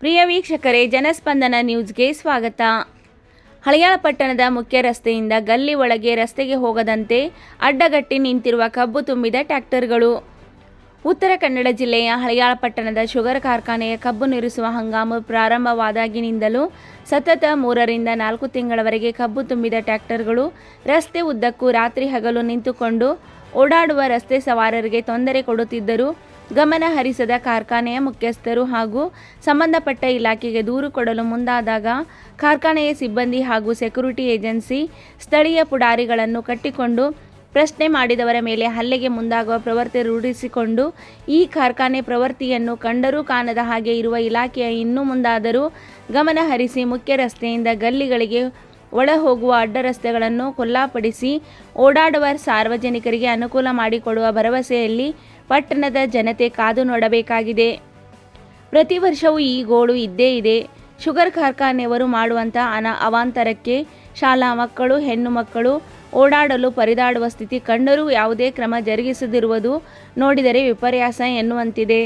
ಪ್ರಿಯ ವೀಕ್ಷಕರೇ, ಜನಸ್ಪಂದನ ನ್ಯೂಸ್ಗೆ ಸ್ವಾಗತ. ಹಳಿಯಾಳ ಪಟ್ಟಣದ ಮುಖ್ಯ ರಸ್ತೆಯಿಂದ ಗಲ್ಲಿ ಒಳಗೆ ರಸ್ತೆಗೆ ಹೋಗದಂತೆ ಅಡ್ಡಗಟ್ಟಿ ನಿಂತಿರುವ ಕಬ್ಬು ತುಂಬಿದ ಟ್ರ್ಯಾಕ್ಟರ್ಗಳು. ಉತ್ತರ ಕನ್ನಡ ಜಿಲ್ಲೆಯ ಹಳಿಯಾಳ ಪಟ್ಟಣದ ಶುಗರ್ ಕಾರ್ಖಾನೆಯ ಕಬ್ಬು ನಿರಿಸುವ ಹಂಗಾಮು ಪ್ರಾರಂಭವಾದಾಗಿನಿಂದಲೂ ಸತತ 3 ರಿಂದ 4 ತಿಂಗಳವರೆಗೆ ಕಬ್ಬು ತುಂಬಿದ ಟ್ರ್ಯಾಕ್ಟರ್ಗಳು ರಸ್ತೆ ಉದ್ದಕ್ಕೂ ರಾತ್ರಿ ಹಗಲು ನಿಂತುಕೊಂಡು ಓಡಾಡುವ ರಸ್ತೆ ಸವಾರರಿಗೆ ತೊಂದರೆ ಕೊಡುತ್ತಿದ್ದರೂ ಗಮನ ಹರಿಸದ ಕಾರ್ಖಾನೆಯ ಮುಖ್ಯಸ್ಥರು ಹಾಗೂ ಸಂಬಂಧಪಟ್ಟ ಇಲಾಖೆಗೆ ದೂರು ಕೊಡಲು ಮುಂದಾದಾಗ ಕಾರ್ಖಾನೆಯ ಸಿಬ್ಬಂದಿ ಹಾಗೂ ಸೆಕ್ಯೂರಿಟಿ ಏಜೆನ್ಸಿ ಸ್ಥಳೀಯ ಪುಡಾರಿಗಳನ್ನು ಕಟ್ಟಿಕೊಂಡು ಪ್ರಶ್ನೆ ಮಾಡಿದವರ ಮೇಲೆ ಹಲ್ಲೆಗೆ ಮುಂದಾಗುವ ಪ್ರವೃತ್ತಿ ರೂಢಿಸಿಕೊಂಡು ಈ ಕಾರ್ಖಾನೆ ಪ್ರವೃತ್ತಿಯನ್ನು ಕಂಡರೂ ಕಾಣದ ಹಾಗೆ ಇರುವ ಇಲಾಖೆಯ ಇನ್ನೂ ಮುಂದಾದರೂ ಗಮನ ಹರಿಸಿ ಮುಖ್ಯ ರಸ್ತೆಯಿಂದ ಗಲ್ಲಿಗಳಿಗೆ ಒಳ ಹೋಗುವ ಅಡ್ಡ ರಸ್ತೆಗಳನ್ನು ಖುಲ್ಲಾಪಡಿಸಿ ಓಡಾಡುವ ಸಾರ್ವಜನಿಕರಿಗೆ ಅನುಕೂಲ ಮಾಡಿಕೊಡುವ ಭರವಸೆಯಲ್ಲಿ ಪಟ್ಟಣದ ಜನತೆ ಕಾದು ನೋಡಬೇಕಾಗಿದೆ. ಪ್ರತಿ ವರ್ಷವೂ ಈ ಗೋಳು ಇದ್ದೇ ಇದೆ. ಶುಗರ್ ಕಾರ್ಖಾನೆಯವರು ಮಾಡುವಂಥ ಅವಾಂತರಕ್ಕೆ ಶಾಲಾ ಮಕ್ಕಳು, ಹೆಣ್ಣು ಮಕ್ಕಳು ಓಡಾಡಲು ಪರದಾಡುವ ಸ್ಥಿತಿ ಕಂಡರೂ ಯಾವುದೇ ಕ್ರಮ ಜರುಗಿಸದಿರುವುದು ನೋಡಿದರೆ ವಿಪರ್ಯಾಸ ಎನ್ನುವಂತಿದೆ.